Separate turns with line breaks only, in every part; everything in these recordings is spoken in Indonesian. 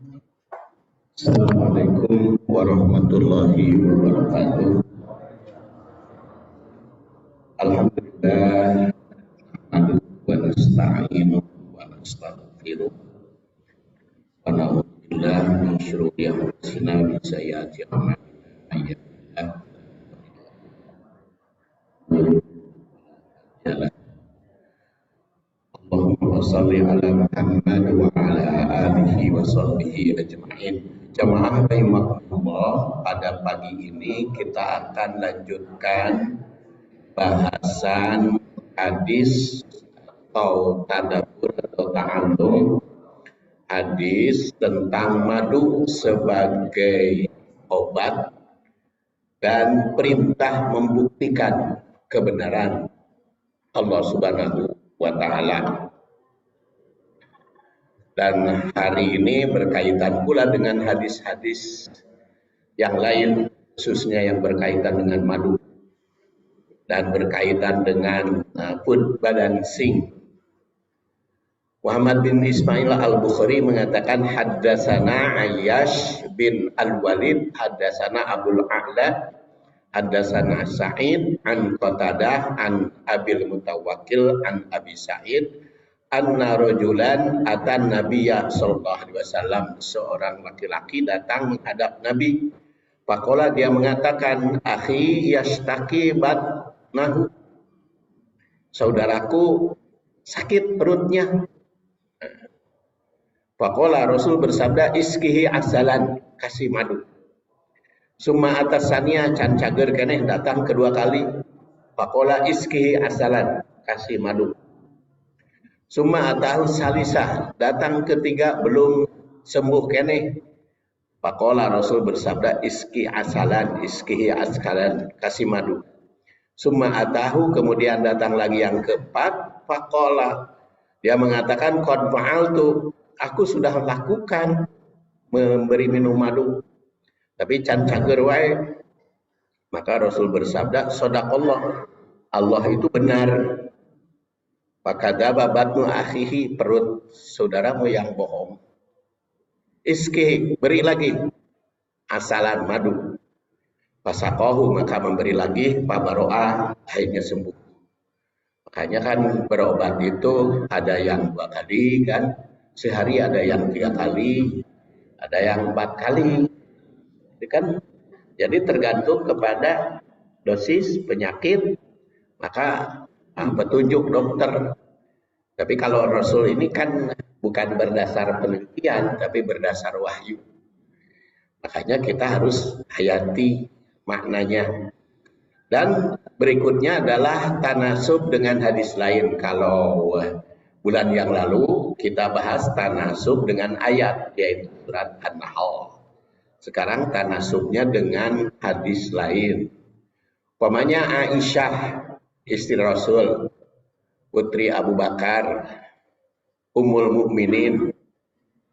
Assalamualaikum warahmatullahi wabarakatuh. Alhamdulillah, nahmaduhu wa nasta'inuhu wa nastaghfiruh wa na'udzu billahi min syururi anfusina wa min sayyiati a'malina. May yahdihillahu Allahumma shalli ala Muhammad wa ala alihi wa sahbihi ajma'in. Jamaah rahimakumullah, pada pagi ini kita akan lanjutkan bahasan hadis atau tadabbur atau ta'allum hadis tentang madu sebagai obat dan perintah membuktikan kebenaran Allah Subhanahu wa taala. Dan hari ini berkaitan pula dengan hadis-hadis yang lain, khususnya yang berkaitan dengan madu dan berkaitan dengan food balancing. Muhammad bin Ismail al-Bukhari mengatakan haddatsana Ayyash bin al-Walid haddatsana Abul A'la haddatsana Sa'id an Qatadah an Abil Mutawakkil an Abi Sa'id anna rajulan atan nabiyya sallallahu alaihi wasallam, seorang laki-laki datang menghadap Nabi. Faqala, dia mengatakan, akhi yashtaki batnahu, saudaraku sakit perutnya. Faqala, Rasul bersabda, iskihi asalan, kasih madu. Summa atasania can cager keneh, datang kedua kali. Faqala iskihi asalan, kasih madu. Summa atahu salisah, datang ketiga belum sembuh keneh. Faqala, Rasul bersabda, iski asalan, iskihi askalan, kasih madu. Summa atahu, kemudian datang lagi yang keempat. Faqala, dia mengatakan, qad fa'altu, aku sudah lakukan memberi minum madu, tapi can cager wae. Maka Rasul bersabda, shadaqallah, Allah itu benar. Fakadzaba batnu akhihi, perut saudaramu yang bohong. Iski, beri lagi asalan madu. Fasaqahu, maka memberi lagi. Fabaro'a, akhirnya sembuh. Makanya kan berobat itu ada yang 2 kali kan, sehari ada yang 3 kali, ada yang 4 kali. Jadi tergantung kepada dosis penyakit, maka petunjuk dokter. Tapi kalau Rasul ini kan bukan berdasar penelitian, tapi berdasar wahyu. Makanya kita harus hayati maknanya. Dan berikutnya adalah tanasub dengan hadis lain. Kalau bulan yang lalu kita bahas tanasub dengan ayat, yaitu surat An-Nahl. Sekarang tanasubnya dengan hadis lain. Umpamanya Aisyah, istri Rasul, putri Abu Bakar, Ummul Mukminin,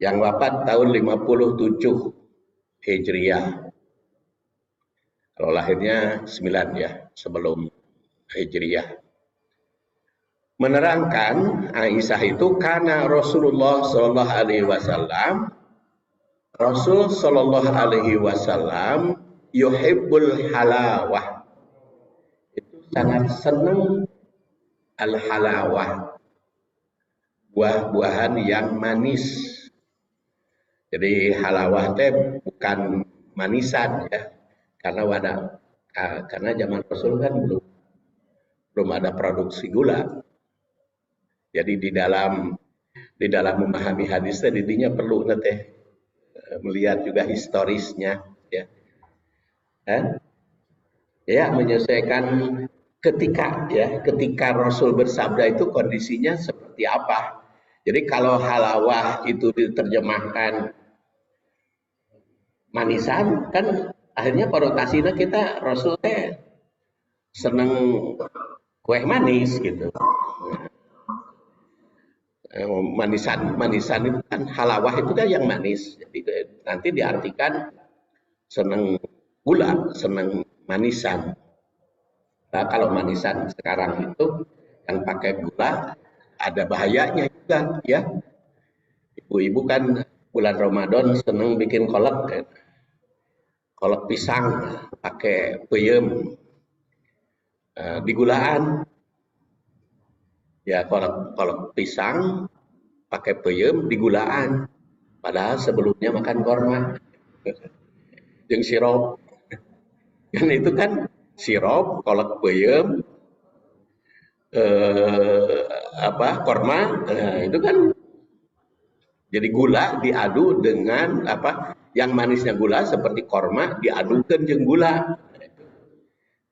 yang wafat tahun 57 Hijriah. Kalau lahirnya 9 ya, sebelum Hijriah. Menerangkan Aisyah itu karena Rasulullah Shallallahu Alaihi Wasallam, Rasul Shallallahu Alaihi Wasallam yuhibbul halawah, itu sangat senang al-halawah, buah-buahan yang manis. Jadi halawah teh bukan manisan ya, karena zaman Rasul kan belum ada produksi gula. Jadi di dalam memahami hadis teh didinya perlu teh melihat juga historisnya ya. Ya, menyesuaikan ketika Rasul bersabda itu kondisinya seperti apa. Jadi kalau halawah itu diterjemahkan manisan, kan akhirnya konotasinya kita Rasul seneng kue manis gitu. Manisan itu kan, halawah itu kan yang manis. Jadi nanti diartikan seneng gula, seneng manisan. Nah, kalau manisan sekarang itu yang pakai gula ada bahayanya juga ya. Ibu-ibu kan bulan Ramadan seneng bikin kolak, kolak pisang pakai peyem, digulaan. Ya kolak pisang pakai peyem digulaan. Padahal sebelumnya makan korma. Jeung sirop. Kan itu kan sirop, kolak peyem, korma, itu kan jadi gula diadu dengan yang manisnya gula seperti korma diadukan jeung gula.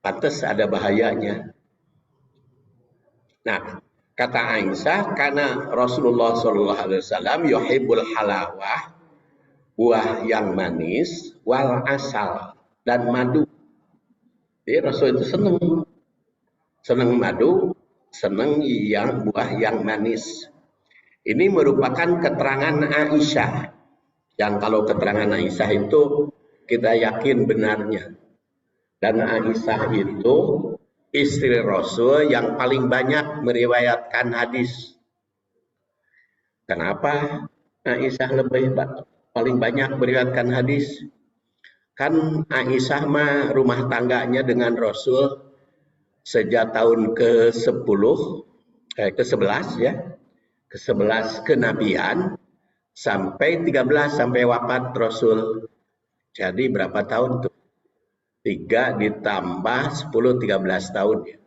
Pantes ada bahayanya. Nah, kata Aisyah, karena Rasulullah SAW yuhibbul halawah, buah yang manis, wal asal, dan madu. Jadi Rasul itu senang madu, senang buah yang manis. Ini merupakan keterangan Aisyah. Yang kalau keterangan Aisyah itu kita yakin benarnya. Dan Aisyah itu istri Rasul yang paling banyak meriwayatkan hadis. Kenapa Aisyah paling banyak meriwayatkan hadis? Kan Aisyah mah rumah tangganya dengan Rasul sejak tahun ke-11 ya. Ke-11 kenabian sampai 13 sampai wafat Rasul. Jadi berapa tahun tuh? 3 ditambah 10, 13 tahun ya.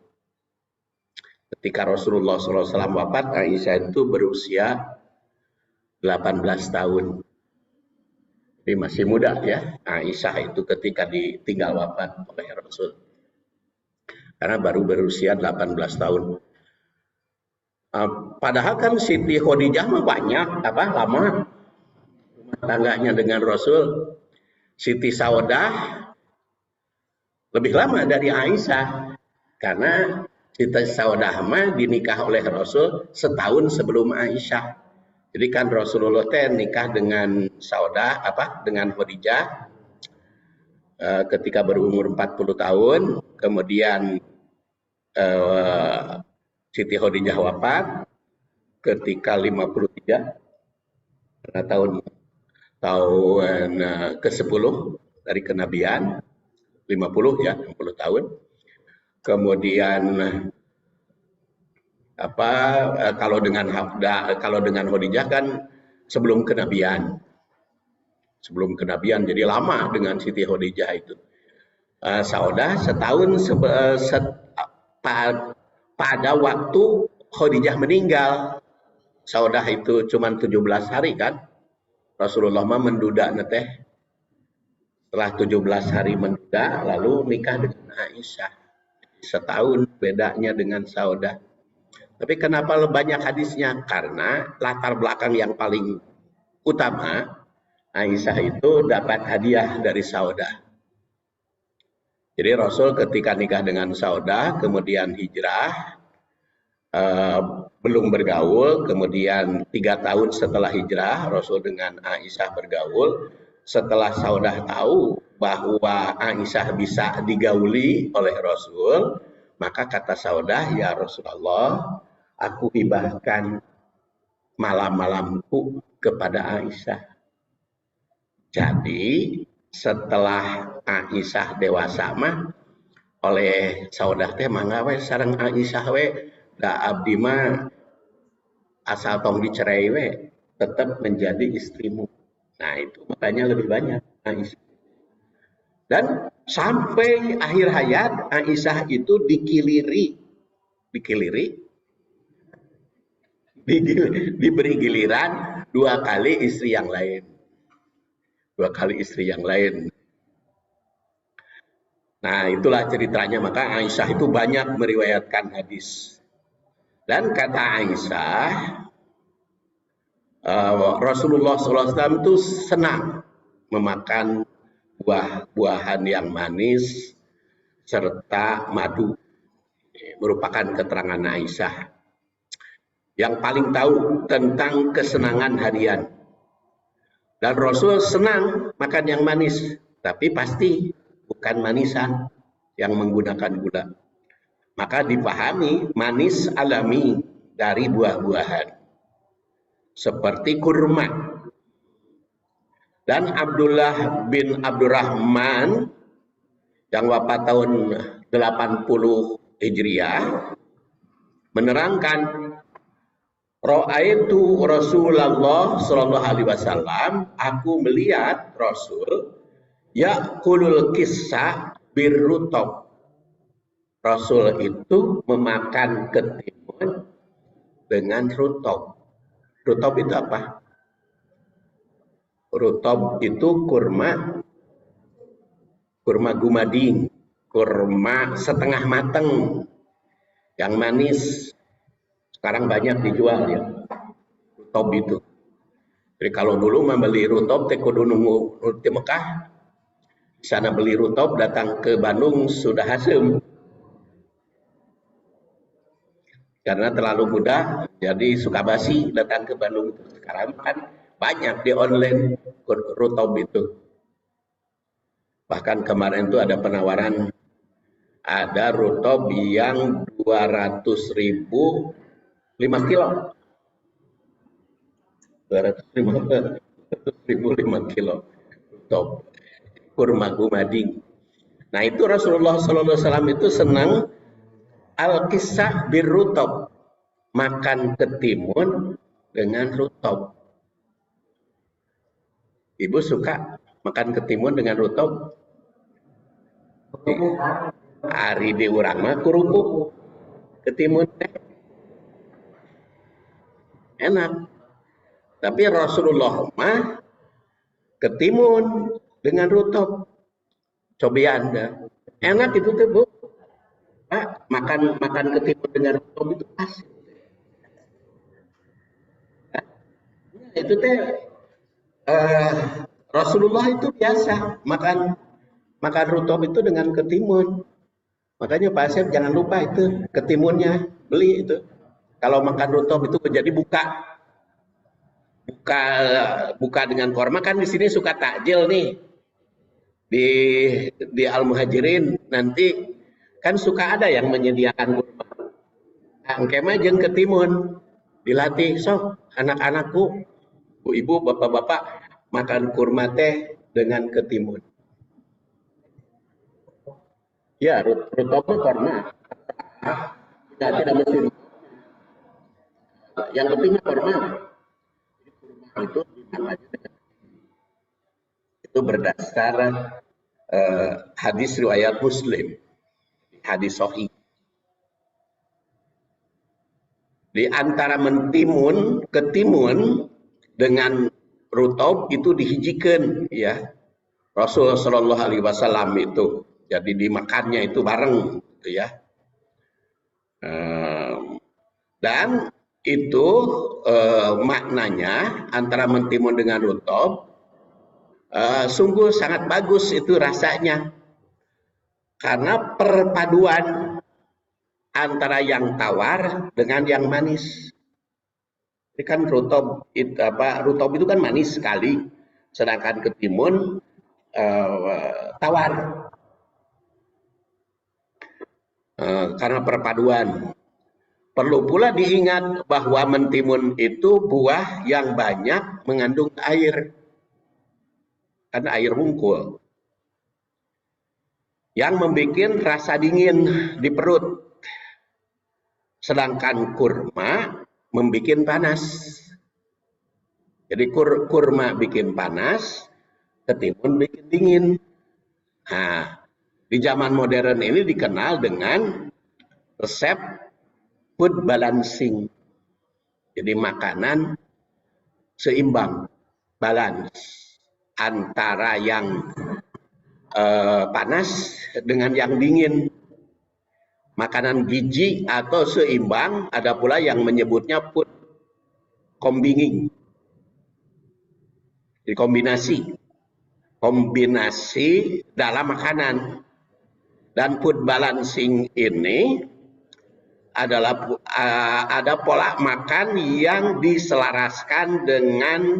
Ketika Rasulullah SAW wafat, Aisyah itu berusia 18 tahun. Jadi masih muda ya, Aisyah itu ketika ditinggal wafat oleh Rasul. Karena baru berusia 18 tahun. Padahal kan Siti Khadijah mah banyak, lama rumah tangganya dengan Rasul. Siti Saudah lebih lama dari Aisyah, karena Siti Saudah mah dinikah oleh Rasul setahun sebelum Aisyah. Jadi kan Rasulullah nikah dengan Saudah, dengan Khadijah ketika berumur 40 tahun, kemudian Siti Khadijah wafat ketika 53, tahun ke-10 dari kenabian. 50 tahun. Kemudian kalau dengan Khadijah kan sebelum kenabian. Sebelum kenabian, jadi lama dengan Siti Khadijah itu. Saudah setahun pada waktu Khadijah meninggal. Saudah itu cuma 17 hari kan. Rasulullah mah menduda teh. Setelah 17 hari menduda, lalu nikah dengan Aisyah. Setahun bedanya dengan Saudah. Tapi kenapa banyak hadisnya? Karena latar belakang yang paling utama, Aisyah itu dapat hadiah dari Saudah. Jadi Rasul ketika nikah dengan Saudah, kemudian hijrah, belum bergaul, kemudian 3 tahun setelah hijrah, Rasul dengan Aisyah bergaul. Setelah Saudah tahu bahwa Aisyah bisa digauli oleh Rasul, maka kata Saudah, ya Rasulullah, aku hibahkan malam-malamku kepada Aisyah. Jadi setelah Aisyah dewasa mah oleh Saudah teh mangga we sareng Aisyah we, da abdi mah asal tong dicerai we tetap menjadi istrimu. Nah itu makanya lebih banyak Aisyah. Dan sampai akhir hayat Aisyah itu diberi giliran 2 kali istri yang lain. 2 kali istri yang lain. Nah itulah ceritanya, maka Aisyah itu banyak meriwayatkan hadis. Dan kata Aisyah, Rasulullah SAW itu senang memakan buah-buahan yang manis serta madu. Merupakan keterangan Aisyah yang paling tahu tentang kesenangan harian. Dan Rasul senang makan yang manis, tapi pasti bukan manisan yang menggunakan gula. Maka dipahami manis alami dari buah-buahan. Seperti kurma. Dan Abdullah bin Abdurrahman yang wafat tahun 80 Hijriah menerangkan, Ra'aitu Rasulullah sallallahu alaihi wasallam, aku melihat Rasul ya'kulul kisah birrutab. Rasul itu memakan ketimun dengan rutab. Rutab itu apa? Rutab itu kurma gumading, kurma setengah mateng yang manis. Sekarang banyak dijual ya, rutab itu. Jadi kalau dulu membeli rutab teh kudu nunggu di Mekah. Di sana beli rutab, datang ke Bandung sudah hasil. Karena terlalu mudah, jadi suka basi datang ke Bandung. Sekarang kan banyak di online rutab itu. Bahkan kemarin itu ada penawaran, ada rutab yang 200.000 5 kilo. 200.000 5 kilo rutab kurma gumading. Nah itu Rasulullah SAW itu senang al-kisah birrutab, makan ketimun dengan rutab. Ibu suka makan ketimun dengan rutab? Hari di urang mah kerupuk ketimun enak. Tapi Rasulullah mah ketimun dengan rutab. Coba Anda. Enak itu tuh, Bu. Pak, makan ketimun dengan rutab itu pas. Nah, itu teh Rasulullah itu biasa makan rutab itu dengan ketimun. Makanya Pak Asep jangan lupa itu ketimunnya, beli itu. Kalau makan rutab itu jadi buka dengan korma, kan di sini suka takjil nih. Di Al-Muhajirin nanti kan suka ada yang menyediakan kurma. Angkema jeung ketimun dilatih, sok anak-anakku, ibu, bapak-bapak makan kurma teh dengan ketimun. Ya, rutab korma. Tidak mesti. Yang penting korma. Itu berdasar hadis riwayat Muslim, hadis sahih. Di antara ketimun dengan rutab itu dihijikan ya. Rasulullah Shallallahu Alaihi Wasallam itu jadi dimakannya itu bareng gitu ya. Dan itu maknanya antara mentimun dengan rutab sungguh sangat bagus itu rasanya, karena perpaduan antara yang tawar dengan yang manis. Ini kan rutab itu kan manis sekali, sedangkan ketimun tawar. Karena perpaduan. Perlu pula diingat bahwa mentimun itu buah yang banyak mengandung air. Karena air wungkul. Yang membuat rasa dingin di perut. Sedangkan kurma membuat panas. Jadi kurma bikin panas, ketimun bikin dingin. Nah, di zaman modern ini dikenal dengan resep food balancing. Jadi makanan seimbang, balance antara yang panas dengan yang dingin. Makanan gizi atau seimbang, ada pula yang menyebutnya food combining. Jadi kombinasi dalam makanan. Dan food balancing ini adalah ada pola makan yang diselaraskan dengan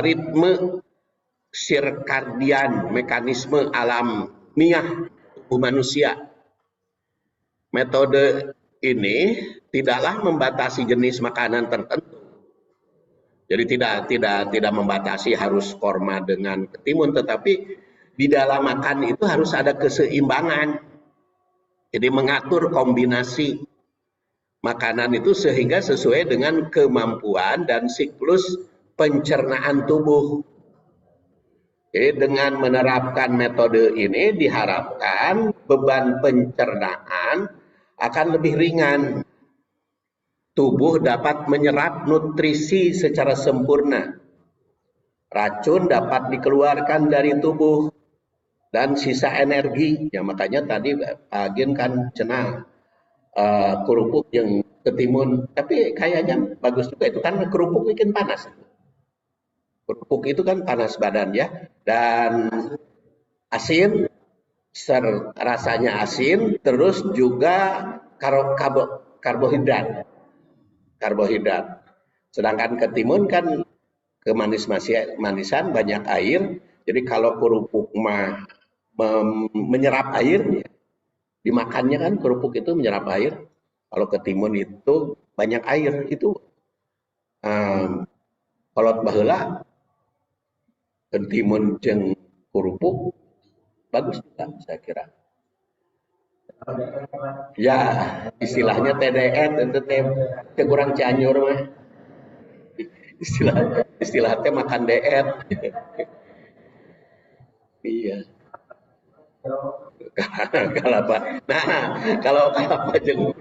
ritme sirkadian, mekanisme alamiah tubuh manusia. Metode ini tidaklah membatasi jenis makanan tertentu. Jadi tidak membatasi harus korma dengan ketimun, tetapi di dalam makan itu harus ada keseimbangan. Jadi mengatur kombinasi makanan itu sehingga sesuai dengan kemampuan dan siklus pencernaan tubuh. Jadi dengan menerapkan metode ini diharapkan beban pencernaan akan lebih ringan. Tubuh dapat menyerap nutrisi secara sempurna. Racun dapat dikeluarkan dari tubuh dan sisa energi. Ya makanya tadi Agin kan cenah kerupuk yang ketimun, tapi kayaknya bagus juga itu kan kerupuk bikin panas. Kerupuk itu kan panas badan ya, dan asin, rasanya asin, terus juga karbohidrat. Sedangkan ketimun kan manisan banyak air. Jadi kalau kerupuk menyerap air, dimakannya kan kerupuk itu menyerap air. Kalau ketimun itu banyak air, itu kolot baheula ketimun jeung kerupuk bagus juga saya kira. Ya, istilahnya TDR, itu kurang Cianjur mah. Istilahnya makan DR. Iya. Kalapa. Nah, kalau kalapa jeung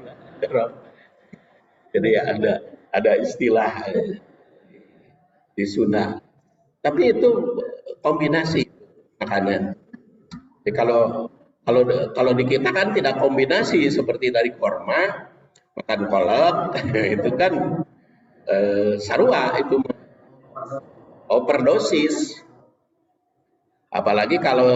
jadi ada istilah di Sunda. Tapi itu kombinasi makanan. Jadi kalau di kita kan tidak kombinasi seperti dari korma, makan kolak, itu kan sarua itu overdosis. Apalagi kalau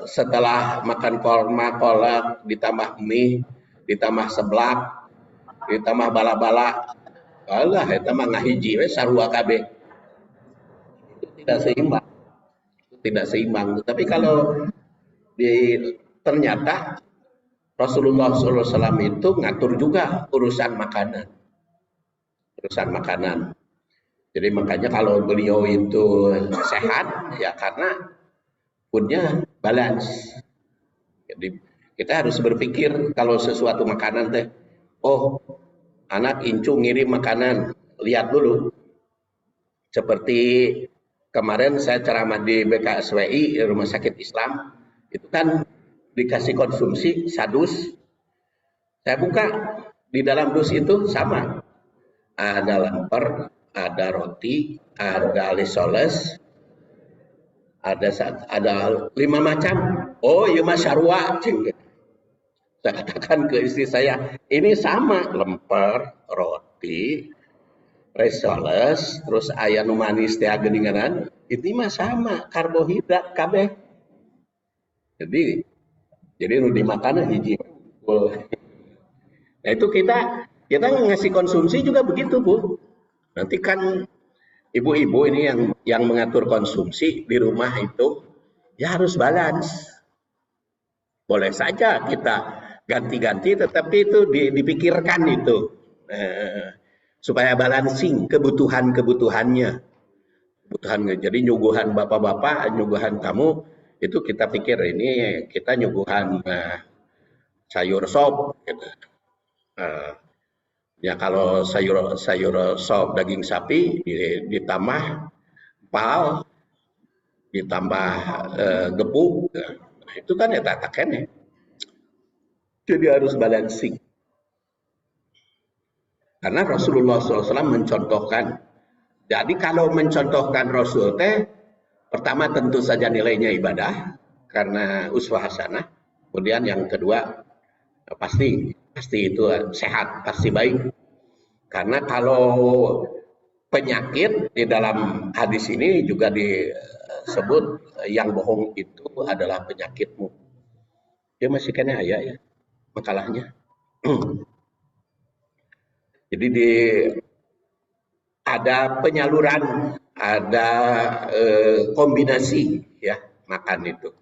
setelah makan korma, kolak, ditambah mie, ditambah seblak, ditambah bala-bala, alah eta mah ngahiji we sarua kabeh. Itu tidak seimbang. Tapi kalau ternyata Rasulullah SAW itu ngatur juga urusan makanan. Jadi makanya kalau beliau itu sehat, ya karena foodnya balance. Jadi kita harus berpikir kalau sesuatu makanan teh, oh anak incu ngirim makanan, lihat dulu. Seperti kemarin saya ceramah di BKSWI, Rumah Sakit Islam, itu kan dikasih konsumsi sadus. Saya buka di dalam dus itu sama. Ada lemper, ada roti, ada lisoles, ada 5 macam. Oh iya mas sarua. Saya katakan ke istri saya, ini sama lemper, roti, risoles, terus aya nu manis teh geuninganan, ini mah sama karbohidrat kabeh. Jadi nu dimakan hiji. Nah itu kita ngasih konsumsi juga begitu Bu. Nanti kan ibu-ibu ini yang mengatur konsumsi di rumah itu ya harus balance. Boleh saja kita ganti-ganti, tetapi itu dipikirkan itu supaya balancing kebutuhannya. Jadi nyuguhan bapak-bapak, nyuguhan kamu itu kita pikir ini kita nyuguhan sayur sop. Gitu. Ya kalau sayur sop daging sapi ditambah pal, ditambah gepuk, nah, itu kan ya tak kene. Jadi harus balancing. Karena Rasulullah SAW mencontohkan. Jadi kalau mencontohkan Rasul teh, pertama tentu saja nilainya ibadah karena uswah hasanah. Kemudian yang kedua pasti itu sehat, pasti baik. Karena kalau penyakit di dalam hadis ini juga disebut yang bohong itu adalah penyakitmu. Dia masih kena ayat ya makalahnya. Jadi ada penyaluran, ada kombinasi ya makan itu.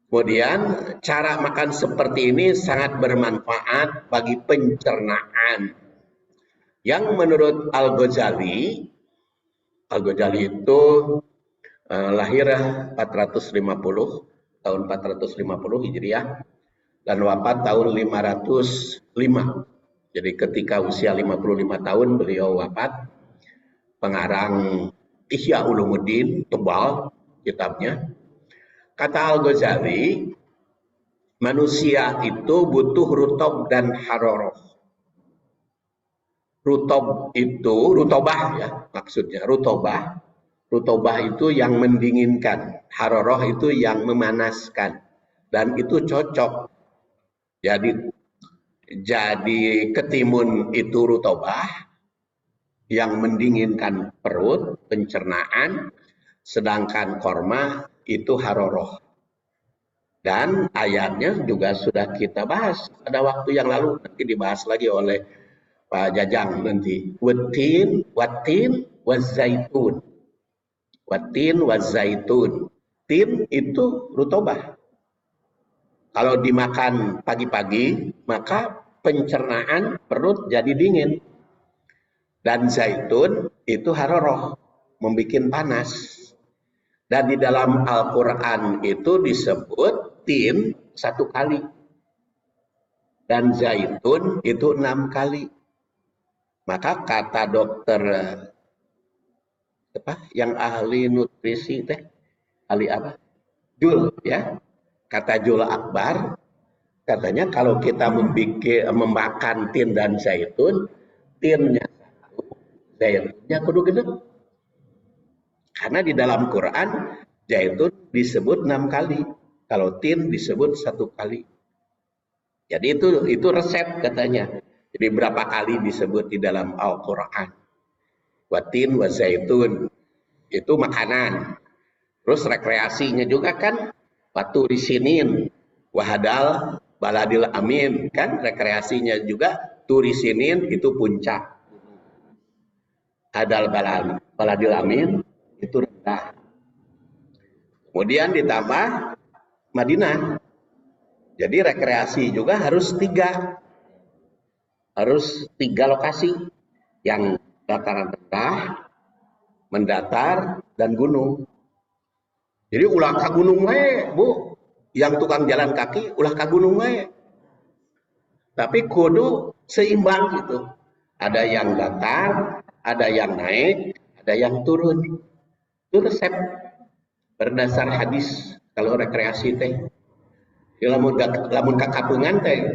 Kemudian cara makan seperti ini sangat bermanfaat bagi pencernaan. Yang menurut Al-Ghazali Al-Ghazali itu lahir 450 tahun 450 Hijriah dan wafat tahun 505. Jadi ketika usia 55 tahun beliau wafat. Pengarang Ihya Ulumuddin, tebal kitabnya. Kata Al-Ghazali, manusia itu butuh rutob dan haroroh. Rutob itu, rutobah ya maksudnya, rutobah. Rutobah itu yang mendinginkan, haroroh itu yang memanaskan. Dan itu cocok. Jadi ketimun itu rutobah, yang mendinginkan perut, pencernaan, sedangkan korma itu haroroh. Dan ayatnya juga sudah kita bahas pada waktu yang lalu, nanti dibahas lagi oleh Pak Jajang nanti. Watin wazaitun. Watin wazaitun. Tin itu rutobah. Kalau dimakan pagi-pagi, maka pencernaan perut jadi dingin. Dan zaitun itu haroroh, membuat panas. Dan di dalam Al-Quran itu disebut tin 1 kali. Dan zaitun itu 6 kali. Maka kata dokter yang ahli nutrisi ahli apa? Jul ya. Kata Jul Akbar, katanya kalau kita memakan tin dan zaitun, tinnya zaitunnya kudu gede. Karena di dalam Quran zaitun disebut 6 kali. Kalau tin disebut 1 kali. Jadi itu resep katanya. Jadi berapa kali disebut di dalam Al-Quran. Watin wa zaitun. Itu makanan. Terus rekreasinya juga kan. Watu risinin. Wahadal baladil amin. Kan rekreasinya juga. Turisinin itu puncak. Hadal baladil amin itu rendah. Kemudian ditambah Madinah. Jadi rekreasi juga harus 3. Harus 3 lokasi. Yang dataran rendah, mendatar, dan gunung. Jadi ulah ke gunung wae, Bu. Yang tukang jalan kaki ulah ke gunung wae. Tapi kudu seimbang gitu. Ada yang datar, ada yang naik, ada yang turun. Itu resep berdasar hadis kalau rekreasi teh. Lamun kakapungan teh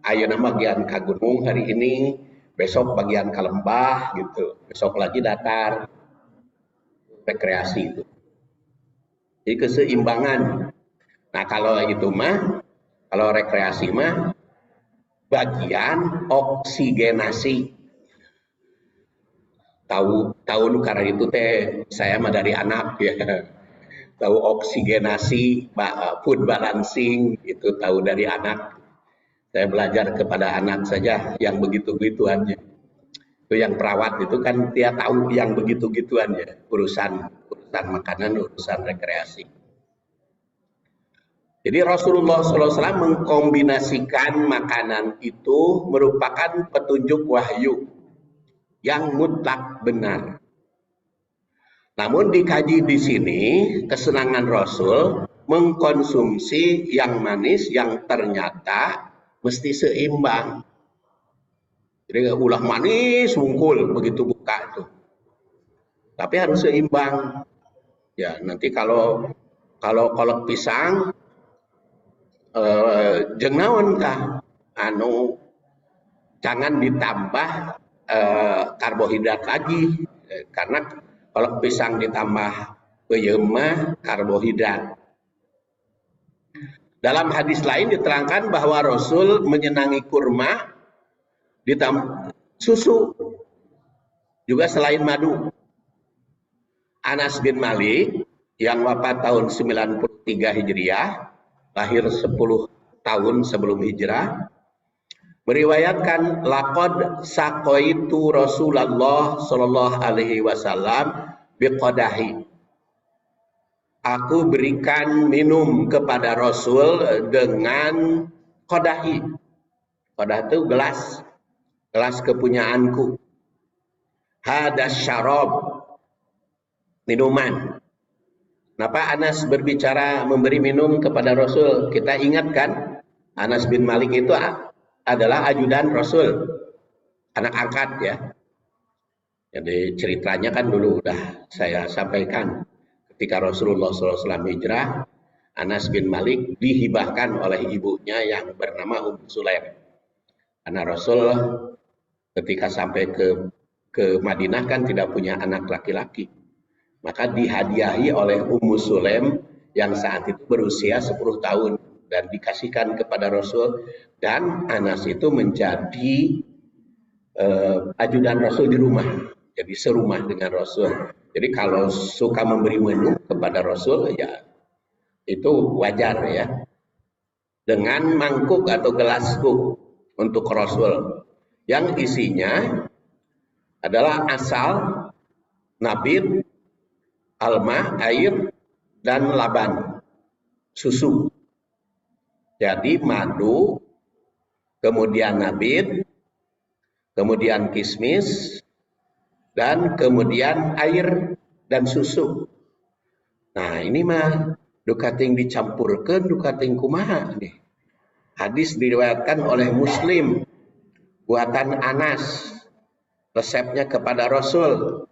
ayeuna bagian ka gunung hari ini, besok bagian ka lembah gitu. Besok lagi datar. Rekreasi itu. Jadi keseimbangan. Nah, kalau itu mah kalau rekreasi mah bagian oksigenasi. Tahu karena itu teh saya mah dari anak ya. Tahu oksigenasi, food balancing, itu tahu dari anak. Saya belajar kepada anak saja yang begitu-gituannya. Itu yang perawat itu kan dia tahu yang begitu-gituannya, urusan makanan, urusan rekreasi. Jadi Rasulullah SAW mengkombinasikan makanan itu merupakan petunjuk wahyu yang mutlak benar. Namun dikaji di sini, kesenangan Rasul mengkonsumsi yang manis yang ternyata mesti seimbang. Jadi ulah manis wungkul begitu buka itu. Tapi harus seimbang. Ya, nanti kalau kolak pisang jeung naon kah? Jangan ditambah karbohidrat lagi. Karena kalau pisang ditambah peuyeum mah karbohidrat. Dalam hadis lain diterangkan bahwa Rasul menyenangi kurma ditambah susu juga selain madu. Anas bin Malik yang wafat tahun 93 Hijriah, lahir 10 tahun sebelum hijrah, meriwayatkan laqad saqaitu Rasulullah sallallahu alaihi wasallam biqadahi. Aku berikan minum kepada Rasul dengan qadahi. Qadah itu gelas kepunyaanku. Hadas syarab. minuman. Kenapa Anas berbicara memberi minum kepada Rasul? Kita ingatkan Anas bin Malik itu adalah ajudan Rasul, anak angkat ya. Jadi ceritanya kan dulu udah saya sampaikan. Ketika Rasulullah SAW hijrah, Anas bin Malik dihibahkan oleh ibunya yang bernama Ummu Sulaim. Karena Rasul ketika sampai ke Madinah kan tidak punya anak laki-laki. Maka dihadiahi oleh Ummu Sulaim yang saat itu berusia 10 tahun dan dikasihkan kepada Rasul, dan Anas itu menjadi ajudan Rasul di rumah. Jadi serumah dengan Rasul. Jadi kalau suka memberi minum kepada Rasul ya itu wajar ya. Dengan mangkuk atau gelasku untuk Rasul yang isinya adalah asal, nabid, alma, air, dan laban, susu. Jadi madu, kemudian nabid, kemudian kismis, dan kemudian air dan susu. Nah ini mah dukating dicampurkan, dukating kumaha nih. Hadis diriwayatkan oleh Muslim, buatan Anas, resepnya kepada Rasul.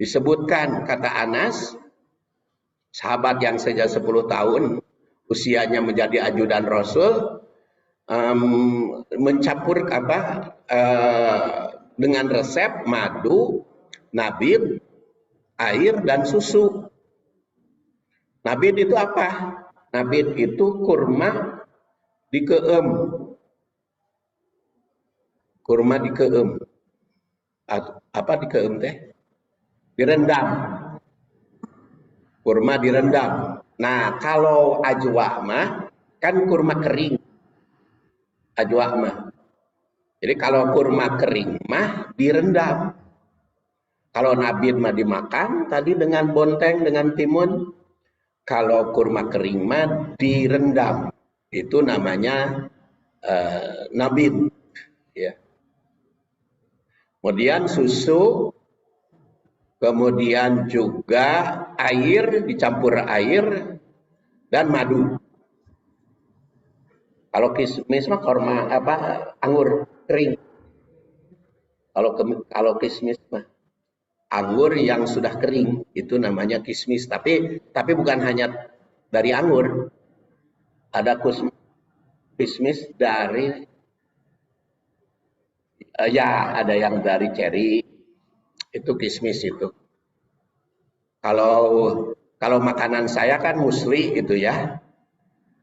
Disebutkan kata Anas, sahabat yang sejak 10 tahun usianya menjadi ajudan Rasul, mencampur dengan resep madu, nabid, air dan susu. Nabid itu apa? Nabid itu kurma dikeem. Kurma dikeem. Apa dikeem teh? Direndam. Kurma direndam. Nah, kalau ajwa mah kan kurma kering. Ajwa mah. Jadi kalau kurma kering mah direndam. Kalau nabid mah dimakan tadi dengan bonteng, dengan timun. Kalau kurma kering mah direndam. Itu namanya nabid. Ya. Kemudian susu, kemudian juga air, dicampur air dan madu. Kalau kismis mah kurma anggur kering. Kalau kismis mah anggur yang sudah kering, itu namanya kismis. Tapi bukan hanya dari anggur. Ada kismis dari ada yang dari ceri. Itu kismis itu. Kalau makanan saya kan musli gitu ya.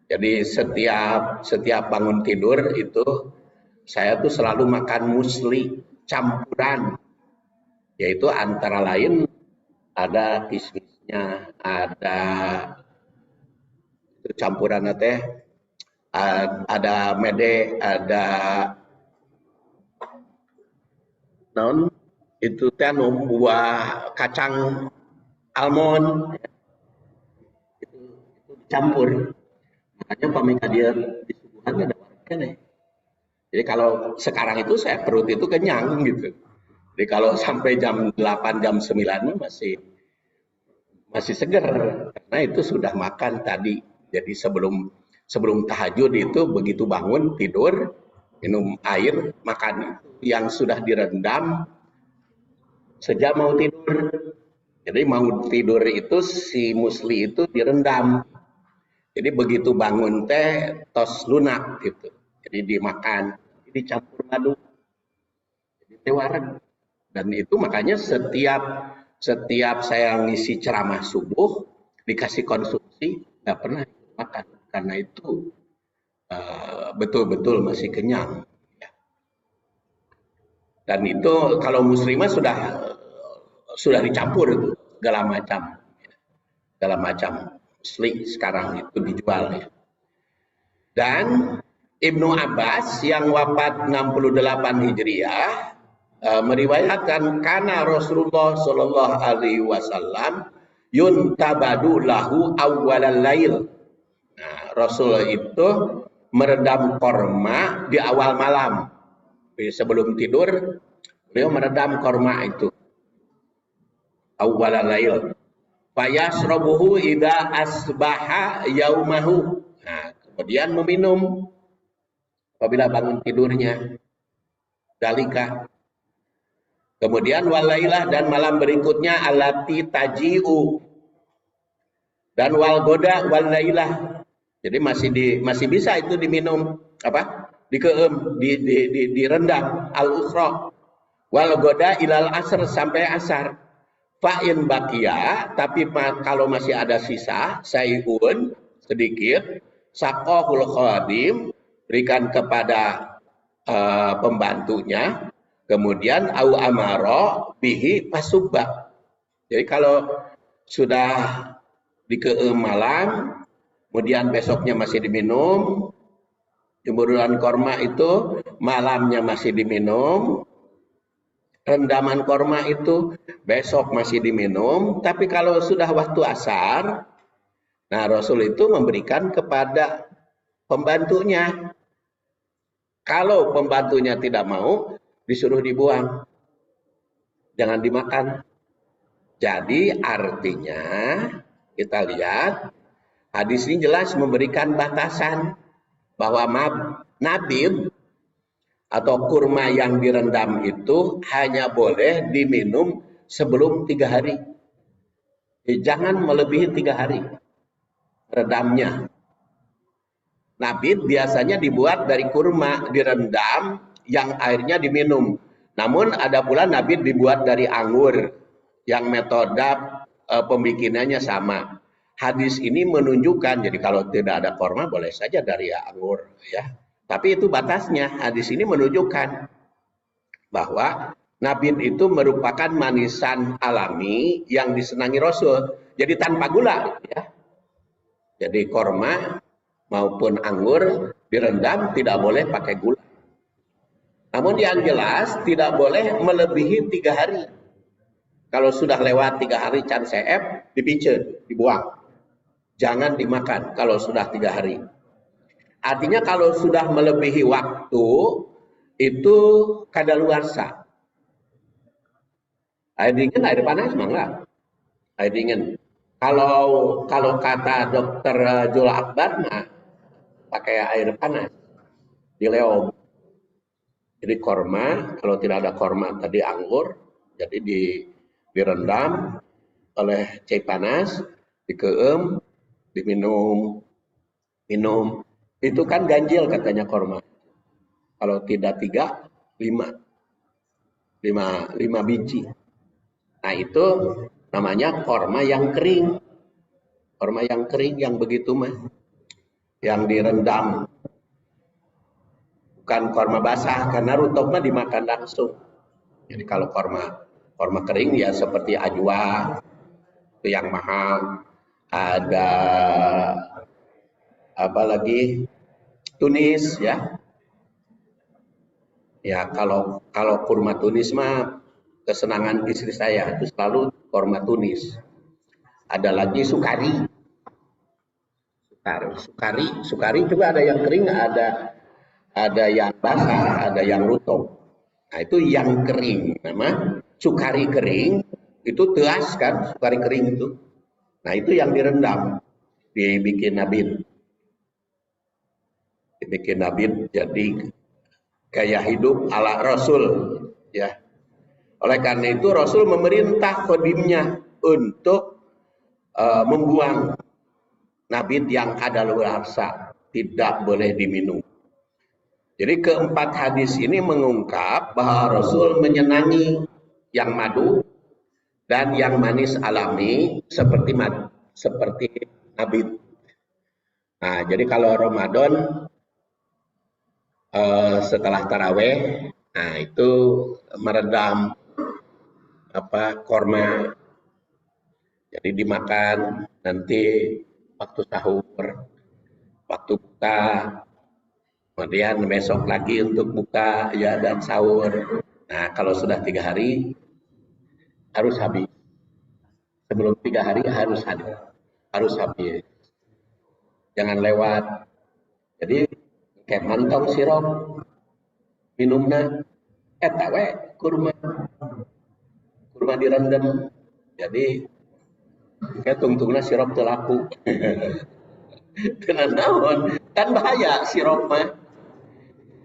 Jadi setiap bangun tidur itu saya tuh selalu makan musli campuran. Yaitu antara lain ada kismisnya, ada itu campuran teh, ada mede, ada non itu teh buah kacang almond itu dicampur. Makanya pamika dia disuguhan ada warga nih. Jadi kalau sekarang itu saya perut itu kenyang gitu. Jadi kalau sampai jam 8 jam 9 masih seger karena itu sudah makan tadi. Jadi sebelum tahajud itu begitu bangun tidur minum air, makan yang sudah direndam sejak mau tidur. Jadi mau tidur itu si musli itu direndam. Jadi begitu bangun teh tos lunak gitu. Jadi dimakan, dicampur madu. Jadi teh wareg. Dan itu makanya setiap saya ngisi ceramah subuh dikasih konsumsi nggak pernah makan karena itu betul-betul masih kenyang. Dan itu kalau muslimah sudah dicampur itu segala macam musli sekarang itu dijual ya. Dan Ibnu Abbas yang wafat 68 Hijriah meriwayatkan karena Rasulullah Shallallahu Alaihi Wasallam yuntabadu lahu awwalal lail. Nah, Rasul itu meredam korma di awal malam. Sebelum tidur beliau meredam korma itu. awwalal lail fayashrabuhu idza asbaha yaumahu. Nah, kemudian meminum apabila bangun tidurnya. Dalika. Kemudian walailah dan malam berikutnya alati taji'u dan wal goda walailah. Jadi masih bisa itu diminum apa? Dikeem, direndam al ukhra wal goda ilal asr sampai asar. Fa'in bakia, tapi kalau masih ada sisa, sayun sedikit, sakohul khadim, berikan kepada pembantunya, kemudian au amaro bihi pasubba. Jadi kalau sudah dikeem malam, kemudian besoknya masih diminum, jemburuan korma itu malamnya masih diminum, rendaman korma itu besok masih diminum, tapi kalau sudah waktu asar, nah Rasul itu memberikan kepada pembantunya. Kalau pembantunya tidak mau, disuruh dibuang. Jangan dimakan. Jadi artinya, kita lihat, hadis ini jelas memberikan batasan bahwa nabid atau kurma yang direndam itu hanya boleh diminum sebelum 3 hari. Jangan melebihi 3 hari redamnya. Nabid biasanya dibuat dari kurma direndam yang airnya diminum. Namun ada pula nabid dibuat dari anggur yang metode pembikinannya sama. Hadis ini menunjukkan, jadi kalau tidak ada kurma boleh saja dari anggur, ya. Tapi itu batasnya. Hadis ini menunjukkan bahwa nabid itu merupakan manisan alami yang disenangi Rasul. Jadi tanpa gula, ya. Jadi kurma maupun anggur direndam tidak boleh pakai gula. Namun yang jelas tidak boleh melebihi 3 hari. Kalau sudah lewat 3 hari can seep, dipincet, dibuang. Jangan dimakan kalau sudah 3 hari. Artinya kalau sudah melebihi waktu, itu kadaluarsa. Air dingin, air panas, mangga. Air dingin. Kalau kata dokter Jul Akbar, nah, pakai air panas. Dileom. Jadi korma, kalau tidak ada korma tadi anggur, jadi direndam oleh cai panas, dikeem, diminum, itu kan ganjil katanya korma. Kalau tidak 3, 5 biji. Nah itu namanya korma yang kering. Korma yang kering yang begitu mah, yang direndam. Bukan korma basah, karena rutop mah dimakan langsung. Jadi kalau korma kering ya seperti ajwa, itu yang mahal. Ada apa lagi? Tunis, ya. Ya kalau kurma Tunis mah kesenangan istri saya itu selalu kurma Tunis. Ada lagi sukari. Sukari juga ada yang kering, ada yang basah, ada yang rutop. Nah itu yang kering, nama sukari kering itu teas kan, sukari kering itu. Nah itu yang direndam, dibikin nabid, jadi gaya hidup ala Rasul, ya. Oleh karena itu Rasul memerintah kodimnya untuk membuang nabid yang kadaluarsa, tidak boleh diminum. Jadi keempat hadis ini mengungkap bahwa Rasul menyenangi yang madu dan yang manis alami seperti nabid. Nah, jadi kalau Ramadan setelah taraweh, nah itu meredam korma. Jadi dimakan nanti waktu sahur, waktu buka, kemudian besok lagi untuk buka ya dan sahur. Nah kalau sudah 3 hari harus habis. Sebelum 3 hari harus habis. Jangan lewat. Jadi kayak mantong sirup minumnya tawe kurma direndam Jadi kayak tungtungna sirop teu laku. Tenan naon? Kan bahaya sirop mah.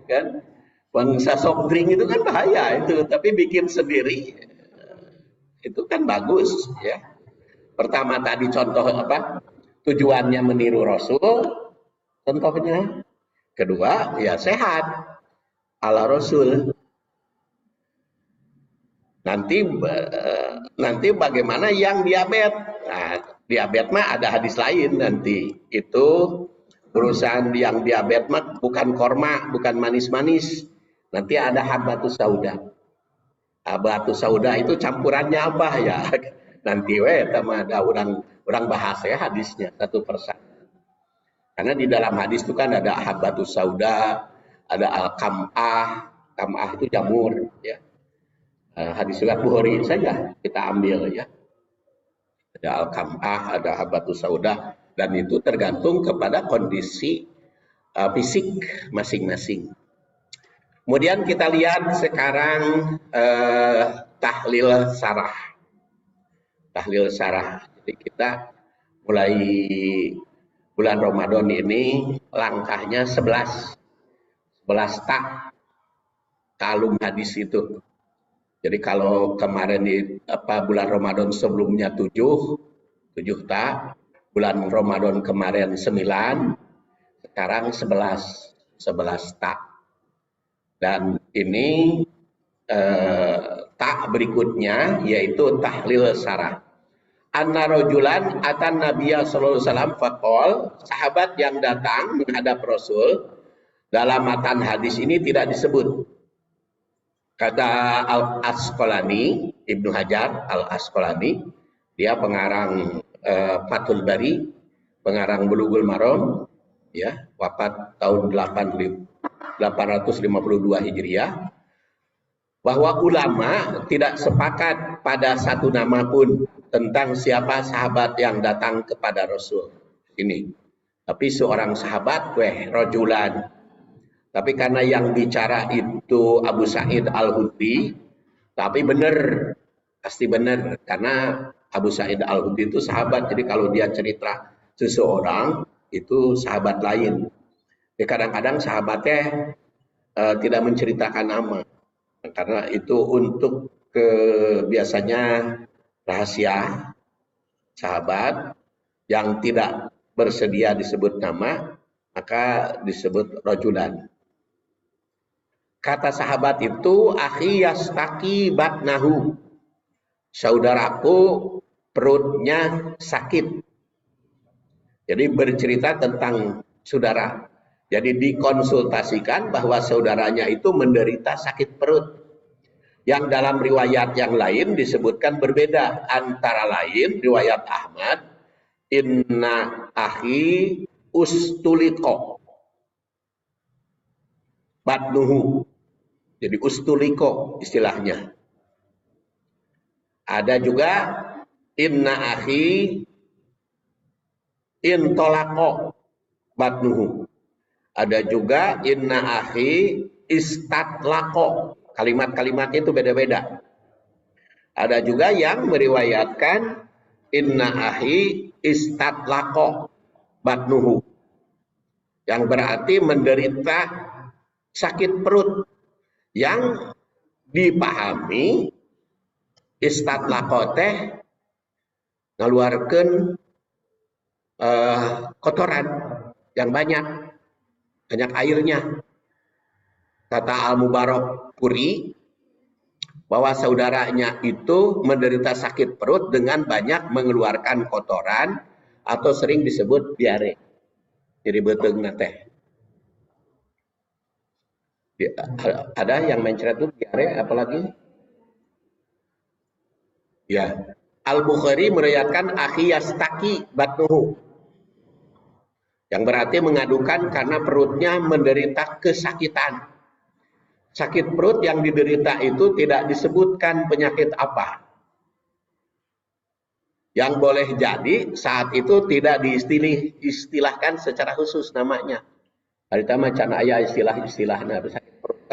Kan bangsa soft drink itu kan bahaya itu, tapi bikin sendiri itu kan bagus ya. Pertama tadi contoh apa? Tujuannya meniru Rasul, contohnya. Kedua, ya sehat ala Rasul. Nanti bagaimana yang diabetes? Nah, diabetes mah ada hadis lain nanti. Itu urusan yang diabetes mah bukan korma, bukan manis-manis. Nanti ada habatus sauda. Habatus sauda itu campurannya apa ya? Nanti sama ada orang bahas ya hadisnya satu persatu. Karena di dalam hadis itu kan ada habatus sauda, ada al-kam'ah. Kam'ah itu jamur ya. Hadis riwayat Bukhari saja kita ambil ya. Ada al-kam'ah, ada habatus sauda, dan itu tergantung kepada kondisi fisik masing-masing. Kemudian kita lihat sekarang tahlil sarah. Tahlil sarah. Jadi kita mulai bulan Ramadan ini langkahnya 11 tak kalung hadis itu. Jadi kalau kemarin di bulan Ramadan sebelumnya 7 tak, bulan Ramadan kemarin 9, sekarang 11 tak. Dan ini tak berikutnya yaitu tahlil sarah. Anna rajulan atan Nabiya sallallahu alaihi wasallam faqol, sahabat yang datang menghadap Rasul, dalam matan hadis ini tidak disebut. Kata Al-Asqalani, Ibnu Hajar Al-Asqalani, dia pengarang Fathul Bari, pengarang Bulughul Maram, ya, wafat tahun 852 Hijriah, bahwa ulama tidak sepakat pada satu nama pun tentang siapa sahabat yang datang kepada Rasul ini. Tapi seorang sahabat, rajulan. Tapi karena yang bicara itu Abu Sa'id Al-Khudri, tapi benar, pasti benar. Karena Abu Sa'id Al-Khudri itu sahabat, jadi kalau dia cerita seseorang, itu sahabat lain. Jadi kadang-kadang sahabatnya tidak menceritakan nama. Karena itu untuk biasanya rahasia sahabat yang tidak bersedia disebut nama, maka disebut rajulan. Kata sahabat itu, akhi yastaki batnahu, saudaraku perutnya sakit. Jadi bercerita tentang saudara. Jadi dikonsultasikan bahwa saudaranya itu menderita sakit perut. Yang dalam riwayat yang lain disebutkan berbeda. Antara lain riwayat Ahmad, inna akhi ustuliko batnuhu. Jadi ustuliko istilahnya. Ada juga inna akhi intolako batnuhu. Ada juga inna akhi istatlako. Kalimat-kalimat itu beda-beda. Ada juga yang meriwayatkan inna akhi istatlako batnuhu. Yang berarti menderita sakit perut. Yang dipahami istatlako teh ngaluarkeun kotoran yang banyak airnya. Kata Al-Mubarak Puri bahwa saudaranya itu menderita sakit perut dengan banyak mengeluarkan kotoran atau sering disebut diare. Jadi beteungna teh. Ada yang mencret itu diare, apalagi? Ya. Al-Bukhari meriwayatkan akhi yastaki batnuhu. Yang berarti mengadukan karena perutnya menderita kesakitan. Sakit perut yang diderita itu tidak disebutkan penyakit apa. Yang boleh jadi saat itu tidak diistilahkan secara khusus namanya. Harita macan aya istilah-istilahnya sakit perut.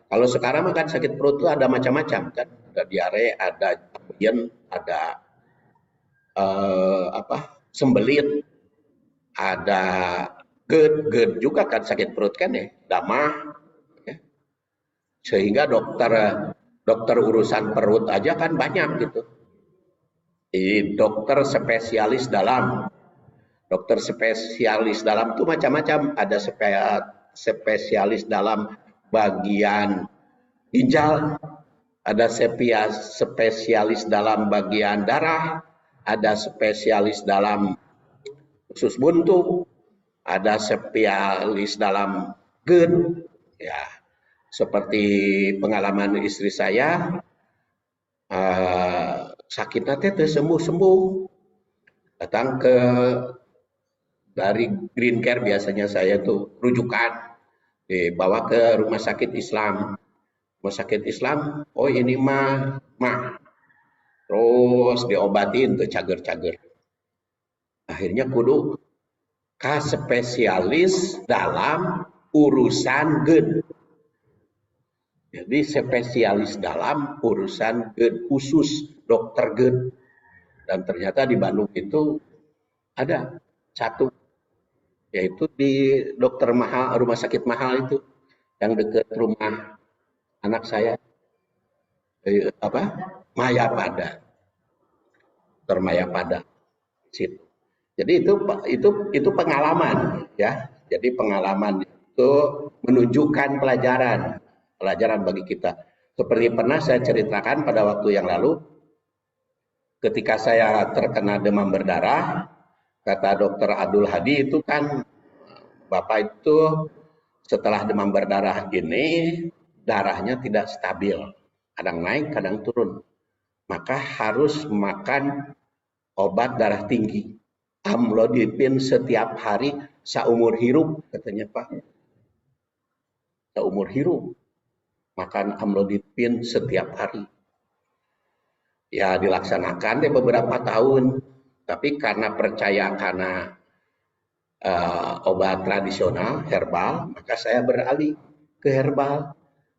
Kalau sekarang kan sakit perut itu ada macam-macam kan. Ada diare, ada yen, ada sembelit, ada GERD juga kan, sakit perut kan ya, damah, ya. Sehingga dokter urusan perut aja kan banyak gitu. Dokter spesialis dalam itu macam-macam, ada spesialis dalam bagian ginjal, ada spesialis dalam bagian darah, ada spesialis dalam usus buntu, ada spesialis dalam GERD, ya. Seperti pengalaman istri saya, sakitnya teh sembuh-sembuh, datang dari Green Care, biasanya saya tuh rujukan, dibawa ke rumah sakit Islam. Rumah sakit Islam, oh ini mah, terus diobatin tuh cager-cager. Akhirnya kudu ke spesialis dalam urusan GERD. Jadi spesialis dalam urusan GERD khusus, dokter GERD. Dan ternyata di Bandung itu ada satu, yaitu di dokter mahal, rumah sakit mahal itu, yang dekat rumah anak saya, Mayapada, dokter Mayapada situ. Jadi itu pengalaman, ya. Jadi pengalaman itu menunjukkan pelajaran bagi kita. Seperti pernah saya ceritakan pada waktu yang lalu, ketika saya terkena demam berdarah, kata dokter Abdul Hadi itu kan, Bapak itu setelah demam berdarah ini, darahnya tidak stabil, kadang naik, kadang turun. Maka harus makan obat darah tinggi, amlodipin setiap hari seumur hidup, katanya Pak. Seumur hidup makan amlodipin setiap hari. Ya dilaksanakan deh beberapa tahun, tapi karena percaya karena obat tradisional herbal, maka saya beralih ke herbal.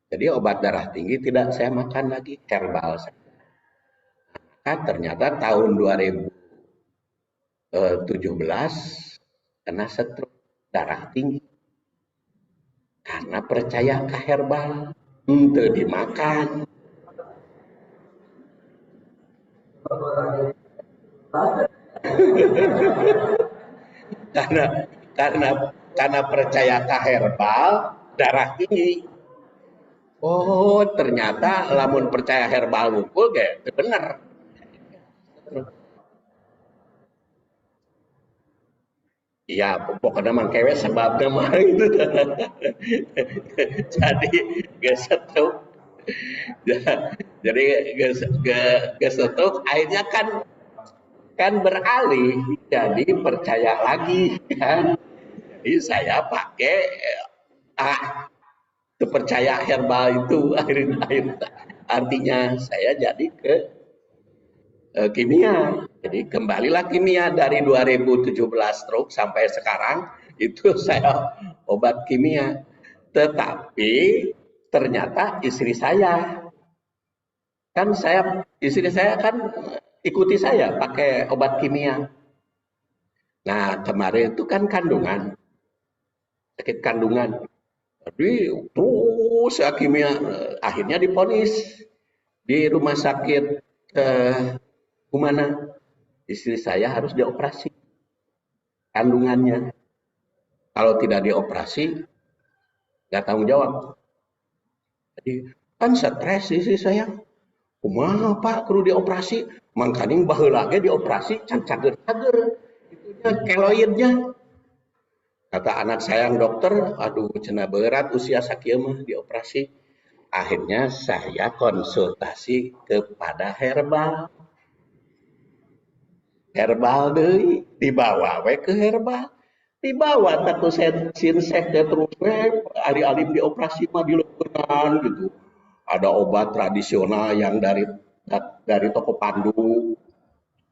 Jadi obat darah tinggi tidak saya makan lagi, herbal. Maka ternyata tahun 2017 kena stroke, darah tinggi. Karena percaya ke herbal, untuk dimakan. karena percaya ke herbal, darah tinggi. Oh, ternyata lamun percaya herbal ngumpul ge bener. Iya, pokoknya mangkewe sebabnya mah itu. Jadi gesetuk. Jadi gesetuk akhirnya kan beralih jadi percaya lagi kan. Jadi saya pakai percaya herbal itu artinya saya jadi ke kimia. Jadi kembalilah kimia dari 2017 stroke sampai sekarang itu saya obat kimia. Tetapi ternyata istri saya kan ikuti saya pakai obat kimia. Nah kemarin itu kan sakit kandungan. Jadi terus kimia, akhirnya diponis di rumah sakit Kumana, istri saya harus dioperasi kandungannya. Kalau tidak dioperasi, nggak tanggung jawab. Jadi kan stres istri saya. Kumaha Pak kudu dioperasi, mangkaning baheula ge dioperasi can cager-cager. Itunya keloidnya. Kata anak saya yang dokter, aduh cenah berat usia sakieu mah dioperasi. Akhirnya saya konsultasi kepada herbal. Herbal deui, dibawa we ke herbal. Dibawa tatu sinsek terus we ari alim dioperasi mah dileukeunnan gitu. Ada obat tradisional yang dari toko pandu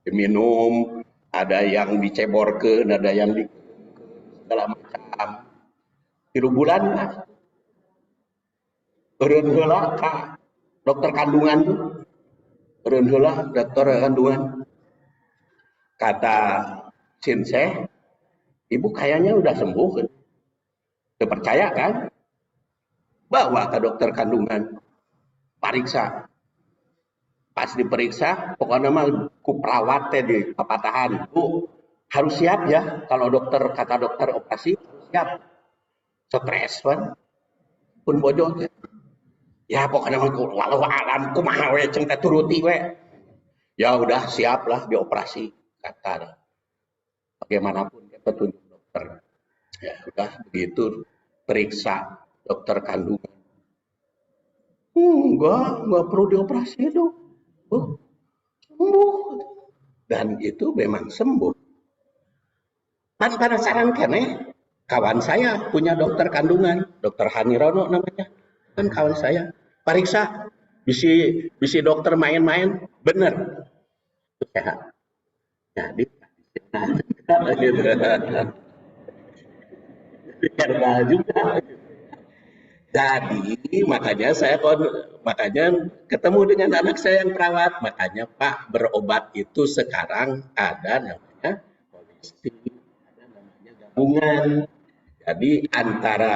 diminum, ada yang diceborkeun, ada yang di segala macam. 3 bulan lah. Eureun heula ka dokter kandungan. Eureun heula dokter kandungan. kata Sinseh, ibu kayaknya udah sembuh. Percaya kan? Bawa ke dokter kandungan, periksa. Pas diperiksa, pokoknya mah ku perawat teh di papatahan. Bu, harus siap ya, kalau kata dokter operasi, siap. Stres kan? Pun bodoh. Ya pokoknya mah walau alam kumaha we ceng teh turuti we. Ya udah siap lah dioperasi, kata. Bagaimanapun kita tunjuk dokter. Ya udah begitu periksa dokter kandungan. Enggak perlu dioperasi itu. Sembuh. Dan itu memang sembuh. Kan penasaran kene, kawan saya punya dokter kandungan, dokter Hanirono namanya. Kan kawan saya. Periksa, bisi dokter main-main, bener. Sehat. Jadi, gitu. Herbal juga. Jadi makanya ketemu dengan anak saya yang perawat, makanya Pak berobat itu sekarang ada namanya holistik, ada namanya gabungan. Jadi antara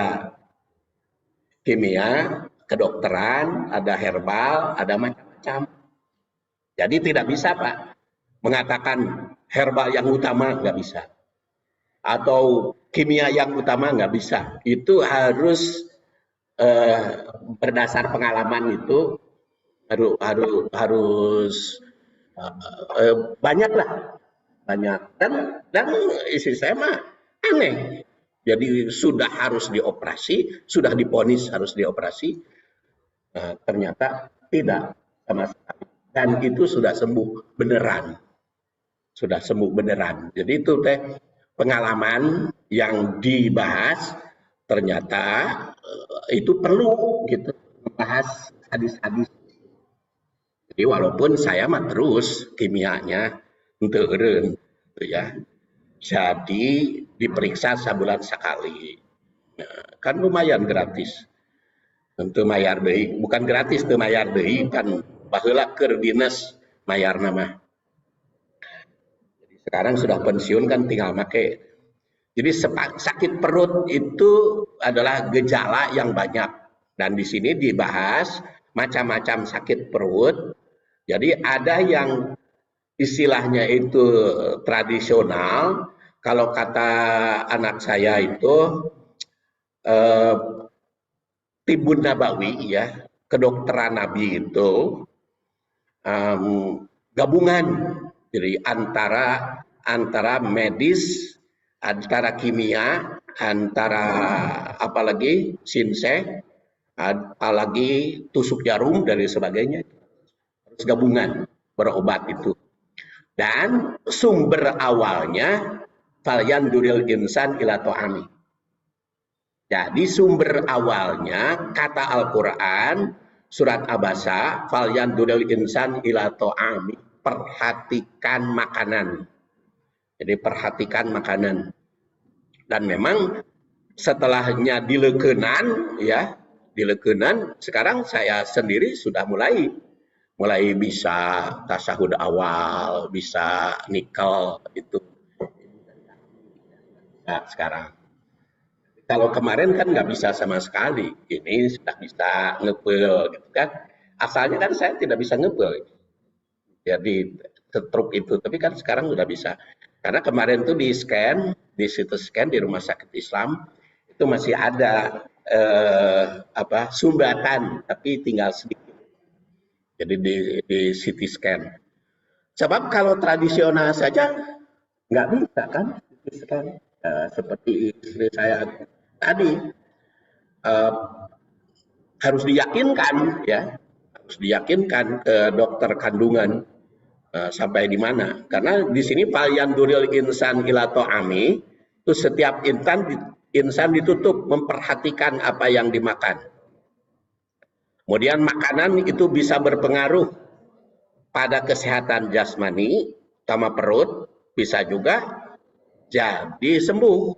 kimia, kedokteran, ada herbal, ada macam-macam. Jadi tidak bisa Pak mengatakan herbal yang utama, nggak bisa. Atau kimia yang utama, nggak bisa. Itu harus berdasar pengalaman itu harus banyak lah, banyak. Dan istri saya mah aneh. Jadi sudah harus dioperasi, sudah diponis harus dioperasi, ternyata tidak sama sekali. Dan itu sudah sembuh beneran, sudah sembuh beneran. Jadi itu teh pengalaman yang dibahas, ternyata itu perlu gitu membahas hadis-hadis. Jadi walaupun saya mah terus kimianya untuk eren, gitu ya. Jadi diperiksa sebulan sekali. Nah, kan lumayan gratis. Tentu mayar deui, bukan gratis teu mayar deui kan baheula keur dinas mayar nama. Jadi sekarang sudah pensiun kan tinggal make. Jadi sakit perut itu adalah gejala yang banyak. Dan di sini dibahas macam-macam sakit perut. Jadi ada yang istilahnya itu tradisional. Kalau kata anak saya itu Tibun Nabawi ya, kedokteran Nabi itu gabungan. Jadi antara medis, antara kimia, antara apalagi sinseh, apalagi tusuk jarum dan sebagainya, harus gabungan berobat itu. Dan sumber awalnya falyan duril insan ila to'ami. Jadi sumber awalnya kata Al-Quran surat Abasa falyan duril insan ila to'ami, perhatikan makanan. Jadi perhatikan makanan. Dan memang setelahnya dileukeunnan ya, dileukeunnan sekarang saya sendiri sudah mulai bisa tasahud awal, bisa nikel itu. Nah, sekarang. Kalau kemarin kan nggak bisa sama sekali, ini sudah bisa ngepel gitu kan. Asalnya kan saya tidak bisa ngepel. Jadi stroke itu, tapi kan sekarang udah bisa. Karena kemarin tuh di scan, di situs scan di Rumah Sakit Islam itu masih ada sumbatan, tapi tinggal sedikit. Jadi di CT scan. Sebab kalau tradisional saja nggak bisa kan CT scan. Seperti istri saya tadi harus diyakinkan ya, harus diyakinkan ke dokter kandungan sampai di mana. Karena di sini falyan duril insan ila to'ami itu setiap insan ditutup memperhatikan apa yang dimakan. Kemudian makanan itu bisa berpengaruh pada kesehatan jasmani, sama perut, bisa juga jadi sembuh.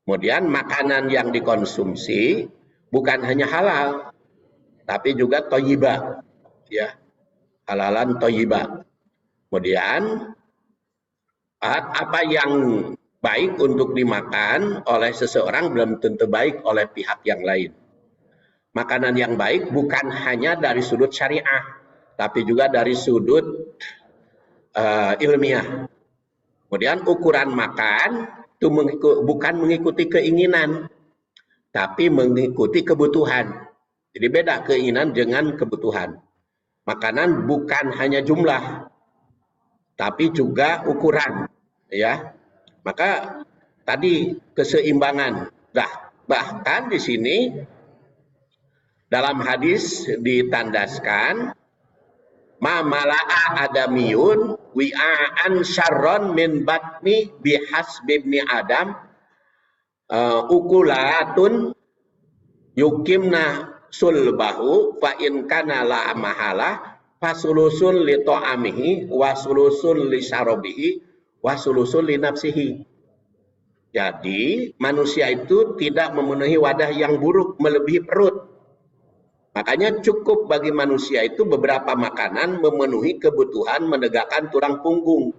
Kemudian makanan yang dikonsumsi bukan hanya halal, tapi juga thayyibah, ya, halalan thayyibah. Kemudian Apa yang baik untuk dimakan oleh seseorang belum tentu baik oleh pihak yang lain. Makanan yang baik bukan hanya dari sudut syariah, tapi juga dari sudut ilmiah. Kemudian ukuran makan itu bukan mengikuti keinginan, tapi mengikuti kebutuhan. Jadi beda keinginan dengan kebutuhan. Makanan bukan hanya jumlah, tapi juga ukuran, ya. Maka tadi keseimbangan. Bahkan di sini dalam hadis ditandaskan ma mala'a adamiyun wi'an syarron min batni bihasbibni adam ukulatun yukimna sulbahu fa in kana la mahala fasulusun li ta'amihi wa sulusun li syarabihi wa sulusun li nafsihi. Jadi manusia itu tidak memenuhi wadah yang buruk melebihi perut. Makanya cukup bagi manusia itu beberapa makanan memenuhi kebutuhan menegakkan tulang punggung.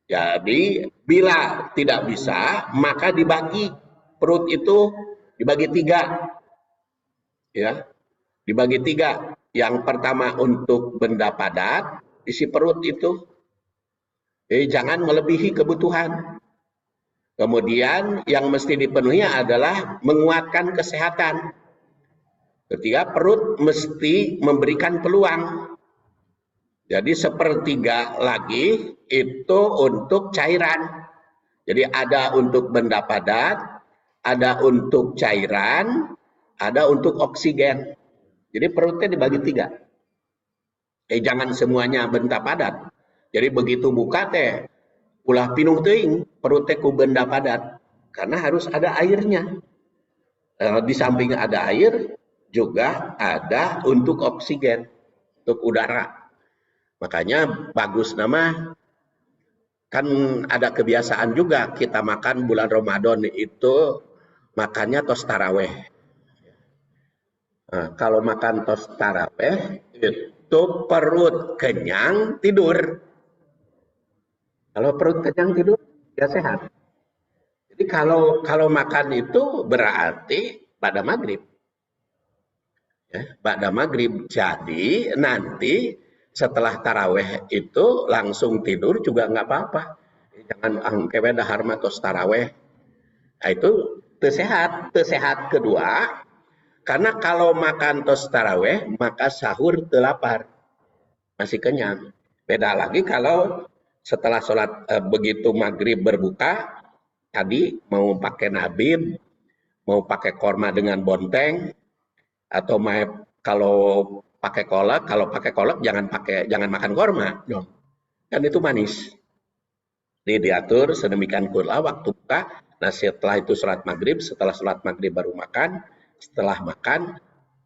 Jadi bila tidak bisa maka dibagi, perut itu dibagi 3, ya, dibagi 3. Yang pertama untuk benda padat, isi perut itu, jangan melebihi kebutuhan. Kemudian yang mesti dipenuhi adalah menguatkan kesehatan. Ketiga, perut mesti memberikan peluang. Jadi 1/3 lagi itu untuk cairan. Jadi ada untuk benda padat, ada untuk cairan, ada untuk oksigen. Jadi perutnya dibagi 3. Jangan semuanya benda padat. Jadi begitu buka teh, ulah pinuh teuing perutnya ku benda padat. Karena harus ada airnya. Di samping ada air, juga ada untuk oksigen, untuk udara. Makanya bagus nama, kan ada kebiasaan juga kita makan bulan Ramadan itu makannya tos taraweh. Nah, kalau makan tos taraweh itu perut kenyang tidur. Kalau perut kenyang tidur ya sehat. Jadi kalau makan itu berarti pada maghrib. Ya, pada maghrib. Jadi nanti setelah taraweh itu langsung tidur juga nggak apa-apa. Jangan angkewe dahar matos taraweh. Nah, itu tersehat kedua. Karena kalau makan tos taraweh maka sahur telapar, masih kenyang. Beda lagi kalau setelah sholat begitu maghrib berbuka, tadi mau pakai nabib, mau pakai korma dengan bonteng, atau kalau pakai kolak jangan makan korma dong, kan itu manis. Jadi diatur sedemikian pula waktu buka. Nah setelah itu sholat maghrib, setelah sholat maghrib baru makan, setelah makan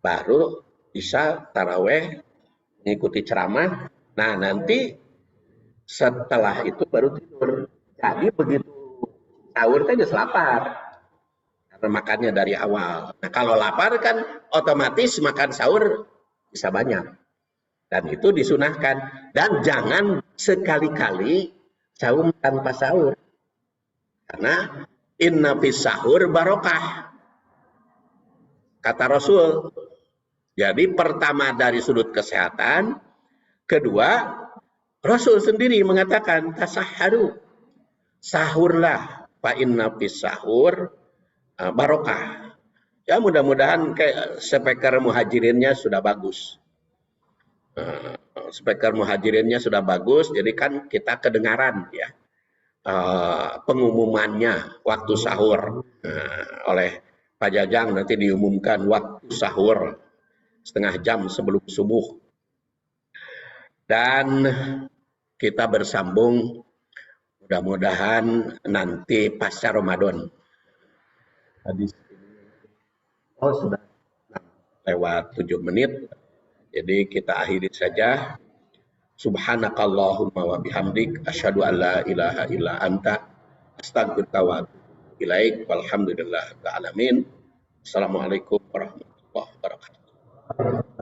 baru bisa taraweh mengikuti ceramah. Nah nanti setelah itu baru tidur. Jadi begitu sahur kan just lapar. Makannya dari awal. Nah, kalau lapar kan otomatis makan sahur bisa banyak. Dan itu disunahkan. Dan jangan sekali-kali saum tanpa sahur. Karena inna fis sahur barokah. Kata Rasul. Jadi pertama dari sudut kesehatan. Kedua, Rasul sendiri mengatakan tasahharu. Sahurlah. Fa inna fis sahur barokah. Ya mudah-mudahan kayak speaker muhajirinnya sudah bagus. Speaker muhajirinnya sudah bagus, jadi kan kita kedengaran ya pengumumannya waktu sahur oleh Pak Jajang, nanti diumumkan waktu sahur 1/2 jam sebelum subuh. Dan kita bersambung mudah-mudahan nanti pasca Ramadan. Hadis sudah lewat 7 menit. Jadi kita akhiri saja. Subhanakallahumma wa bihamdik asyhadu an la ilaha illa anta astaghfiruka wa atubu ilaik. Walhamdulillahirabbil alamin. Assalamualaikum warahmatullahi wabarakatuh.